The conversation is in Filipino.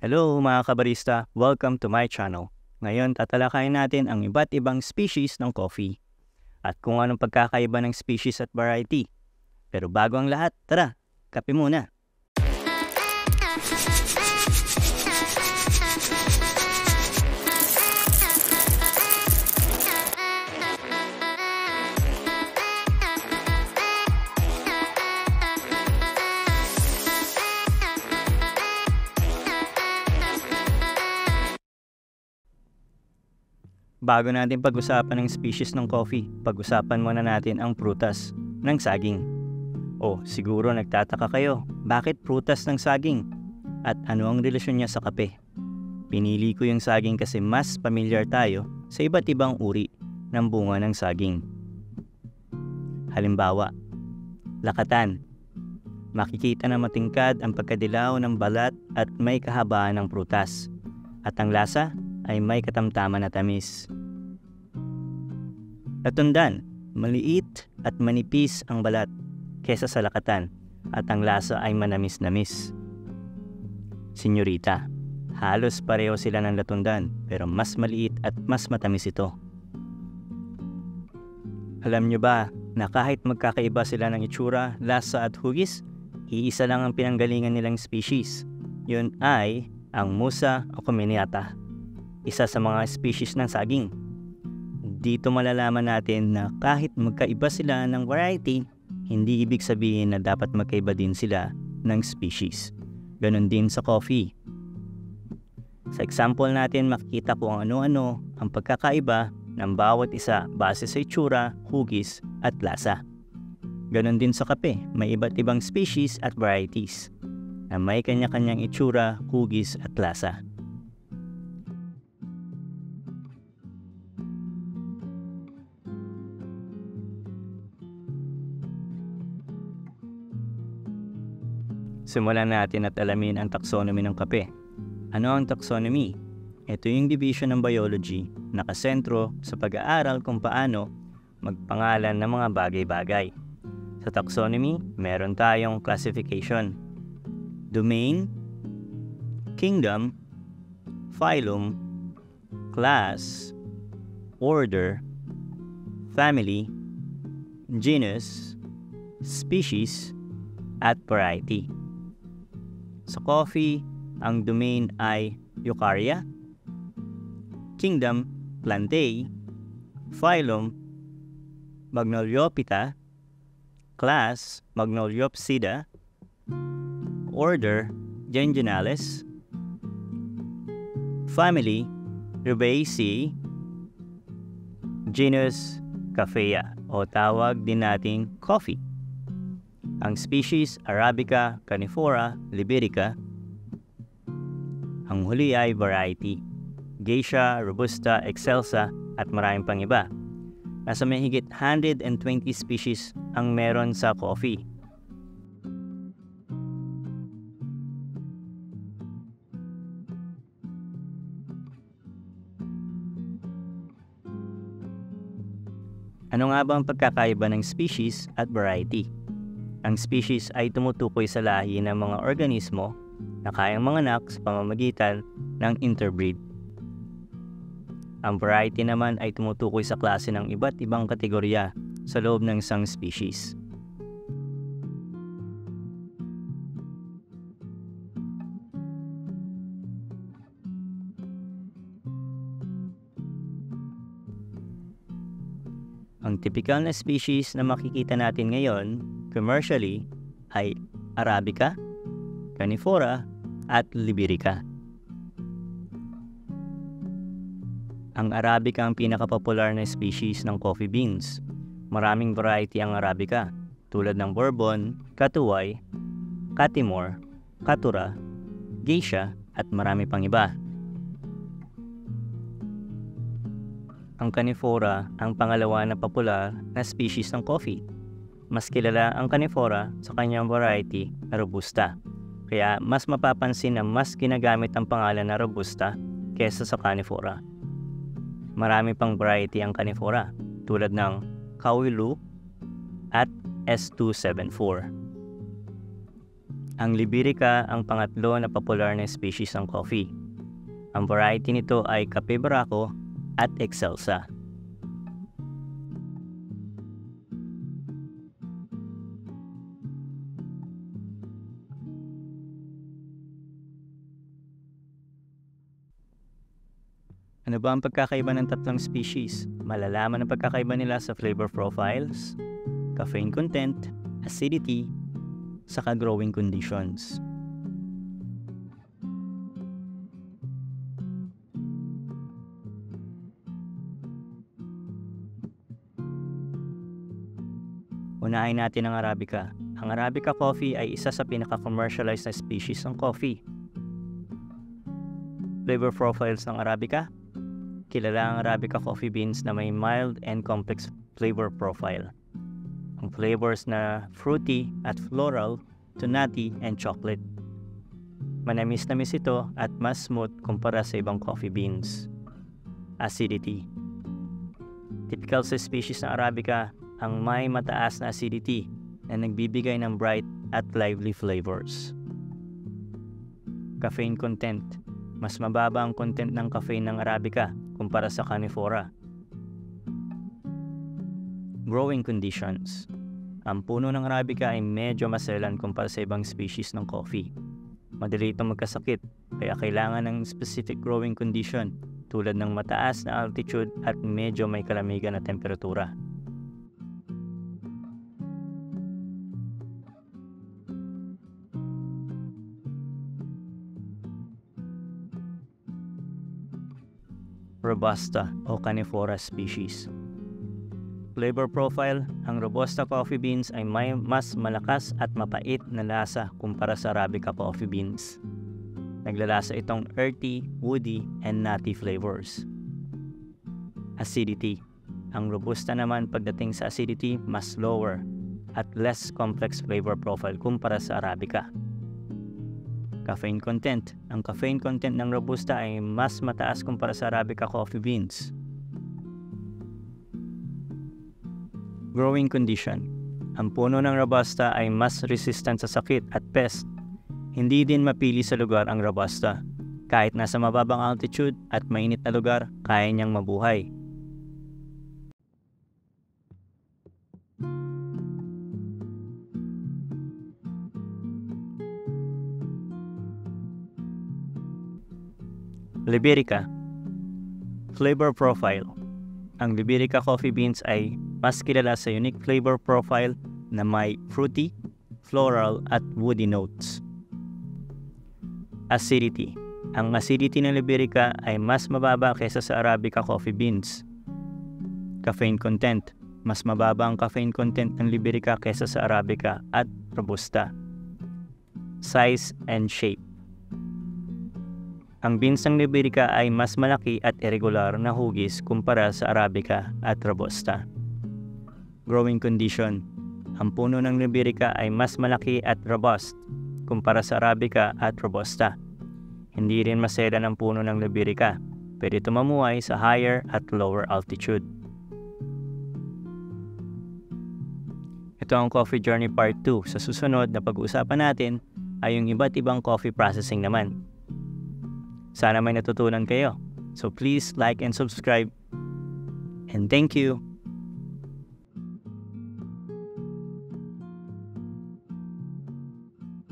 Hello mga kabarista! Welcome to my channel. Ngayon tatalakayin natin ang iba't ibang species ng coffee at kung anong pagkakaiba ng species at variety. Pero bago ang lahat, tara, kape muna! Bago natin pag-usapan ng species ng coffee, pag-usapan muna natin ang prutas ng saging. Siguro nagtataka kayo, bakit prutas ng saging? At ano ang relasyon niya sa kape? Pinili ko yung saging kasi mas pamilyar tayo sa iba't ibang uri ng bunga ng saging. Halimbawa, lakatan. Makikita na matingkad ang pagkadilaw ng balat at may kahabaan ng prutas. At ang lasa ay may katamtaman na tamis. Latundan, maliit at manipis ang balat kesa sa lakatan at ang lasa ay manamis-namis. Senyorita, halos pareho sila ng latundan pero mas maliit at mas matamis ito. Alam nyo ba na kahit magkakaiba sila ng itsura, lasa at hugis, iisa lang ang pinanggalingan nilang species. Yun ay ang Musa acuminata, isa sa mga species ng saging. Dito malalaman natin na kahit magkaiba sila ng variety, hindi ibig sabihin na dapat magkaiba din sila ng species. Ganon din sa coffee. Sa example natin, makikita kung ano-ano ang pagkakaiba ng bawat isa base sa itsura, hugis at lasa. Ganon din sa kape, may iba't ibang species at varieties na may kanya-kanyang itsura, hugis at lasa. Simulan natin at alamin ang taxonomy ng kape. Ano ang taxonomy? Ito yung division ng biology na nakasentro sa pag-aaral kung paano magpangalan ng mga bagay-bagay. Sa taxonomy, meron tayong classification: domain, kingdom, phylum, class, order, family, genus, species, at variety. Sa coffee, ang domain ay Eukarya, kingdom, Plantae, phylum, Magnoliophyta, class, Magnoliopsida, order, Gengeniales, family, Rubiaceae, genus, Coffea o tawag din nating coffee. Ang species, Arabica, Canephora, Liberica. Ang huli ay variety, Geisha, Robusta, Excelsa, at maraming pang iba. Nasa mahigit 120 species ang meron sa coffee. Ano nga ba ang pagkakaiba ng species at variety? Ang species ay tumutukoy sa lahi ng mga organismo na kayang manganak sa pamamagitan ng interbreed. Ang variety naman ay tumutukoy sa klase ng iba't ibang kategorya sa loob ng isang species. Ang typical na species na makikita natin ngayon commercially ay Arabica, Canephora, at Liberica. Ang Arabica ang pinakapopular na species ng coffee beans. Maraming variety ang Arabica tulad ng Bourbon, Catuai, Catimor, Caturra, Geisha, at marami pang iba. Ang Canephora ang pangalawa na popular na species ng coffee. Mas kilala ang Canephora sa kanyang variety na Robusta. Kaya mas mapapansin na mas ginagamit ang pangalan na Robusta kesa sa Canephora. Marami pang variety ang Canephora tulad ng Kawilu at S274. Ang Liberica ang pangatlo na popular na species ng coffee. Ang variety nito ay Cape Barako at Excelsa. Ano ba ang pagkakaiba ng tatlong species? Malalaman ang pagkakaiba nila sa flavor profiles, caffeine content, acidity, saka growing conditions. Unahin natin ang Arabica. Ang Arabica coffee ay isa sa pinaka-commercialized na species ng coffee. Flavor profiles ng Arabica. Kilala ang Arabica coffee beans na may mild and complex flavor profile. Ang flavors na fruity at floral to nutty and chocolate. Manamis-namis ito at mas smooth kumpara sa ibang coffee beans. Acidity. Typical sa species ng Arabica ang may mataas na acidity na nagbibigay ng bright at lively flavors. Caffeine content. Mas mababa ang content ng caffeine ng Arabica kumpara sa Canephora. Growing conditions. Ang puno ng Arabica ay medyo maselan kumpara sa ibang species ng coffee. Madali itong magkasakit, kaya kailangan ng specific growing condition tulad ng mataas na altitude at medyo may kalamigan na temperatura. Robusta o Canephora species. Flavor profile, ang Robusta coffee beans ay may mas malakas at mapait na lasa kumpara sa Arabica coffee beans. Naglalasa itong earthy, woody, and nutty flavors. Acidity. Ang Robusta naman pagdating sa acidity, mas lower at less complex flavor profile kumpara sa Arabica. Caffeine content. Ang caffeine content ng Robusta ay mas mataas kumpara sa Arabica coffee beans. Growing condition. Ang puno ng Robusta ay mas resistant sa sakit at pest. Hindi din mapili sa lugar ang Robusta. Kahit nasa mababang altitude at mainit na lugar, kaya niyang mabuhay. Liberica. Flavor profile. Ang Liberica coffee beans ay mas kilala sa unique flavor profile na may fruity, floral at woody notes. Acidity. Ang acidity ng Liberica ay mas mababa kaysa sa Arabica coffee beans. Caffeine content. Mas mababa ang caffeine content ng Liberica kaysa sa Arabica at Robusta. Size and shape. Ang beans ng Liberica ay mas malaki at irregular na hugis kumpara sa Arabica at Robusta. Growing condition. Ang puno ng Liberica ay mas malaki at robust kumpara sa Arabica at Robusta. Hindi rin maselan ang puno ng Liberica, pwede ito mamuhay sa higher at lower altitude. Ito ang Coffee Journey Part 2. Sa susunod na pag-uusapan natin ay yung iba't ibang coffee processing naman. Sana may natutunan kayo. So please like and subscribe. And thank you.